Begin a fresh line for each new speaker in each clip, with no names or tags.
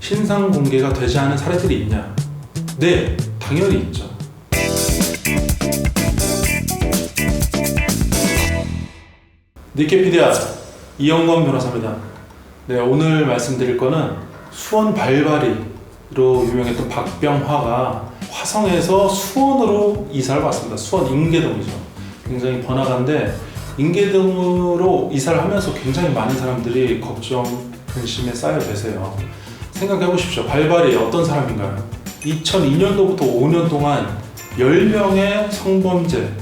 신상 공개가 되지 않은 사례들이 있냐? 네, 당연히 있죠. 니케피디아 이영건 변호사입니다. 네, 오늘 말씀드릴 거는 수원 발바리로 유명했던 박병화가 화성에서 수원으로 이사를 왔습니다. 수원 인계동이죠. 굉장히 번화가인데 인계동으로 이사를 하면서 굉장히 많은 사람들이 걱정, 근심에 쌓여 계세요. 생각해 보십시오. 발바리 어떤 사람인가요? 2002년도부터 5년 동안 10명의 성범죄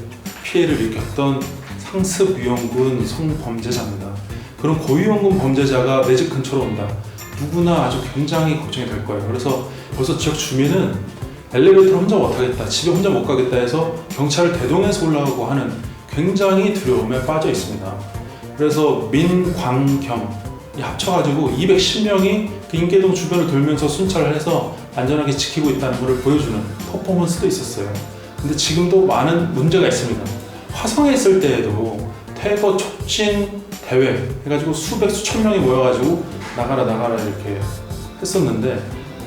피해를 일으켰던 상습위험군 성범죄자입니다. 그런 고위험군 범죄자가 내 집 근처로 온다. 누구나 아주 굉장히 걱정이 될 거예요. 그래서 벌써 지역 주민은 엘리베이터를 혼자 못 타겠다, 집에 혼자 못 가겠다 해서 경찰을 대동해서 올라가고 하는 굉장히 두려움에 빠져 있습니다. 그래서 민, 광, 경이 합쳐가지고 210명이 그 인계동 주변을 돌면서 순찰을 해서 안전하게 지키고 있다는 것을 보여주는 퍼포먼스도 있었어요. 근데 지금도 많은 문제가 있습니다. 화성에 있을 때에도 태거 촉진 대회 해가지고 수백 수천 명이 모여가지고 나가라 이렇게 했었는데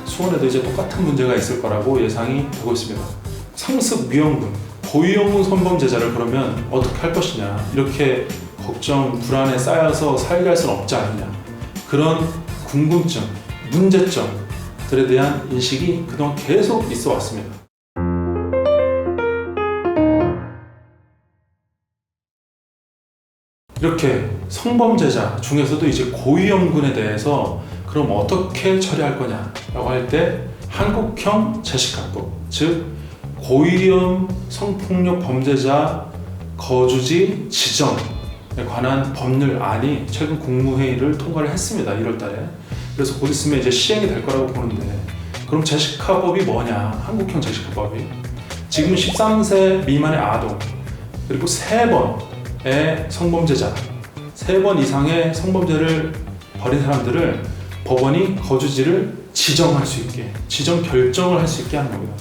수원에도 이제 똑같은 문제가 있을 거라고 예상이 되고 있습니다. 상습 위험군, 고위험군 성범죄자를 그러면 어떻게 할 것이냐, 이렇게 걱정, 불안에 쌓여서 살게 할 수는 없지 않느냐, 그런 궁금증, 문제점들에 대한 인식이 그동안 계속 있어 왔습니다. 이렇게 성범죄자 중에서도 이제 고위험군에 대해서 그럼 어떻게 처리할 거냐라고 할 때 한국형 제시카법, 즉 고위험 성폭력 범죄자 거주지 지정에 관한 법률안이 최근 국무회의를 통과를 했습니다. 1월달에. 그래서 곧 있으면 이제 시행이 될 거라고 보는데, 그럼 제시카법이 뭐냐? 한국형 제시카법이 지금 13세 미만의 아동, 그리고 3번의 성범죄자, 3번 이상의 성범죄를 벌인 사람들을 법원이 거주지를 지정할 수 있게, 지정 결정을 할 수 있게 하는 겁니다.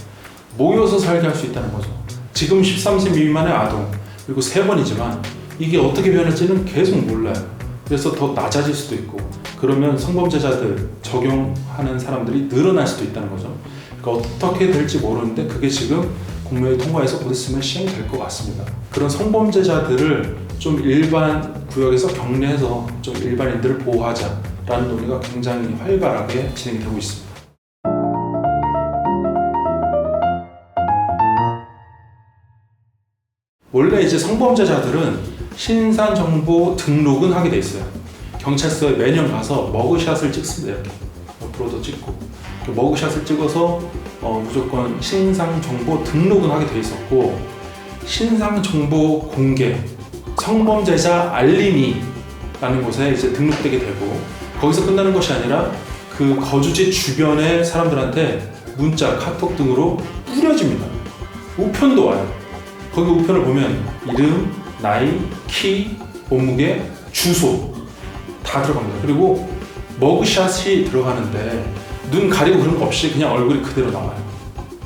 모여서 살게 할 수 있다는 거죠. 지금 13세 미만의 아동, 그리고 3번이지만 이게 어떻게 변할지는 계속 몰라요. 그래서 더 낮아질 수도 있고, 그러면 성범죄자들 적용하는 사람들이 늘어날 수도 있다는 거죠. 그러니까 어떻게 될지 모르는데 그게 지금 국무회의 통과해서 곧 있으면 시행이 될 것 같습니다. 그런 성범죄자들을 좀 일반 구역에서 경례해서 좀 일반인들을 보호하자라는 논의가 굉장히 활발하게 진행이 되고 있습니다. 원래 이제 성범죄자들은 신상정보 등록은 하게 돼 있어요. 경찰서에 매년 가서 머그샷을 찍습니다. 이렇게 옆으로도 찍고 머그샷을 찍어서 무조건 신상정보 등록은 하게 돼 있었고, 신상정보 공개, 성범죄자 알림이라는 곳에 이제 등록되게 되고, 거기서 끝나는 것이 아니라 그 거주지 주변의 사람들한테 문자, 카톡 등으로 뿌려집니다. 우편도 와요. 거기 우편을 보면 이름, 나이, 키, 몸무게, 주소 다 들어갑니다. 그리고 머그샷이 들어가는데 눈 가리고 그런 거 없이 그냥 얼굴이 그대로 나와요.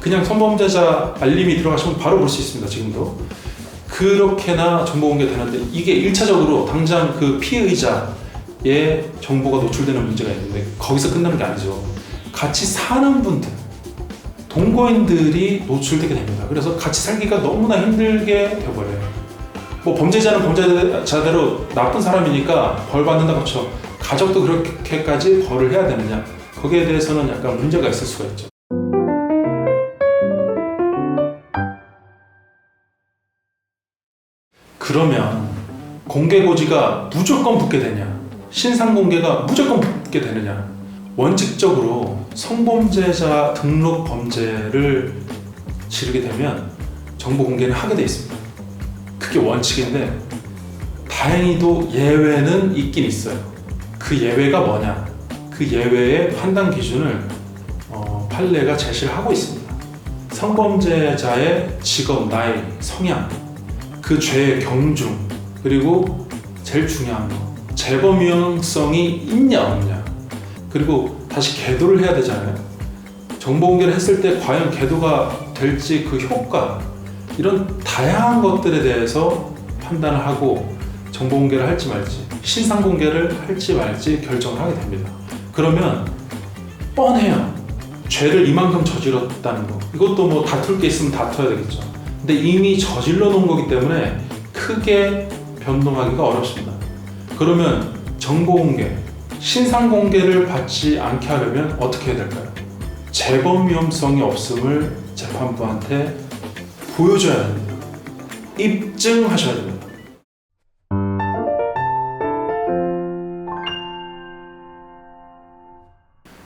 그냥 성범죄자 알림이 들어가시면 바로 볼 수 있습니다. 지금도 그렇게나 정보 공개되는데, 이게 1차적으로 당장 그 피의자의 정보가 노출되는 문제가 있는데 거기서 끝나는 게 아니죠. 같이 사는 분들, 동거인들이 노출되게 됩니다. 그래서 같이 살기가 너무나 힘들게 되어버려요. 뭐 범죄자는 범죄자대로 나쁜 사람이니까 벌 받는다고 쳐, 가족도 그렇게까지 벌을 해야 되느냐, 거기에 대해서는 약간 문제가 있을 수가 있죠. 그러면 공개고지가 무조건 붙게 되냐, 신상공개가 무조건 붙게 되느냐? 원칙적으로 성범죄자 등록 범죄를 지르게 되면 정보 공개는 하게 돼 있습니다. 그게 원칙인데 다행히도 예외는 있긴 있어요. 그 예외가 뭐냐? 그 예외의 판단 기준을 판례가 제시를 하고 있습니다. 성범죄자의 직업, 나이, 성향, 그 죄의 경중, 그리고 제일 중요한 거, 재범 위험성이 있냐 없냐, 그리고 다시 계도를 해야 되잖아요. 정보 공개를 했을 때 과연 계도가 될지, 그 효과, 이런 다양한 것들에 대해서 판단을 하고 정보 공개를 할지 말지, 신상 공개를 할지 말지 결정을 하게 됩니다. 그러면 뻔해요. 죄를 이만큼 저질렀다는 거. 이것도 뭐 다툴 게 있으면 다퉈야 되겠죠. 근데 이미 저질러 놓은 거기 때문에 크게 변동하기가 어렵습니다. 그러면 정보 공개, 신상 공개를 받지 않게 하려면 어떻게 해야 될까요? 재범 위험성이 없음을 재판부한테 보여줘야 됩니다. 입증하셔야 됩니다.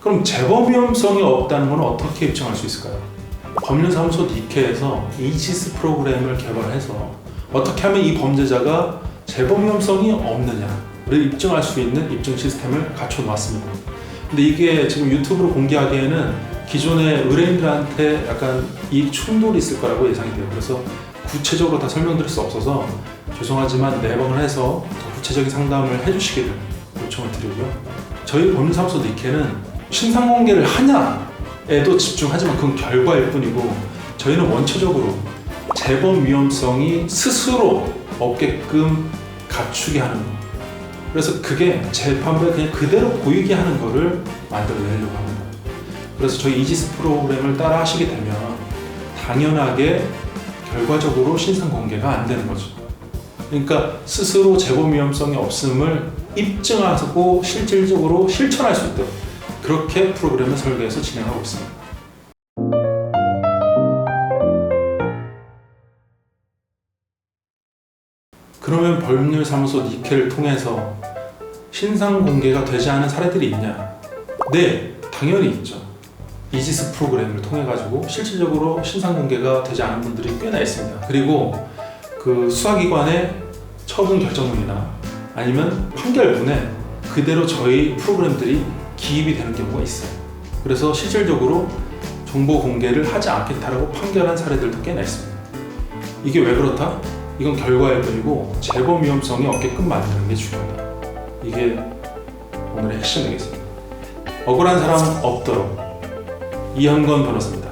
그럼 재범 위험성이 없다는 건 어떻게 입증할 수 있을까요? 법률사무소 니케에서 이지스 프로그램을 개발해서 어떻게 하면 이 범죄자가 재범 위험성이 없느냐를 입증할 수 있는 입증 시스템을 갖춰 놨습니다. 근데 이게 지금 유튜브로 공개하기에는 기존의 의뢰인들한테 약간 이익 충돌이 있을 거라고 예상이 돼요. 그래서 구체적으로 다 설명드릴 수 없어서 죄송하지만 내방을 해서 더 구체적인 상담을 해주시기를 요청을 드리고요. 저희 법률사무소 니케는 신상 공개를 하냐에도 집중하지만 그건 결과일 뿐이고, 저희는 원초적으로 재범 위험성이 스스로 없게끔 갖추게 하는 거. 그래서 그게 재판부에 그냥 그대로 보이게 하는 거를 만들어내려고 합니다. 그래서 저희 이지스 프로그램을 따라 하시게 되면 당연하게 결과적으로 신상 공개가 안 되는 거죠. 그러니까 스스로 재범 위험성이 없음을 입증하고 실질적으로 실천할 수 있도록 그렇게 프로그램을 설계해서 진행하고 있습니다. 그러면 법률사무소 니케를 통해서 신상 공개가 되지 않은 사례들이 있냐? 네, 당연히 있죠. 이지스 프로그램을 통해 가지고 실질적으로 신상 공개가 되지 않은 분들이 꽤나 있습니다. 그리고 그 수사기관의 처분 결정문이나 아니면 판결문에 그대로 저희 프로그램들이 기입이 되는 경우가 있어요. 그래서 실질적으로 정보 공개를 하지 않겠다라고 판결한 사례들도 꽤나 있습니다. 이게 왜 그렇다? 이건 결과일 뿐이고 재범 위험성이 없게끔 만드는 게 중요하다. 이게 오늘의 핵심 되겠습니다. 억울한 사람 없도록 이현건 변호사입니다.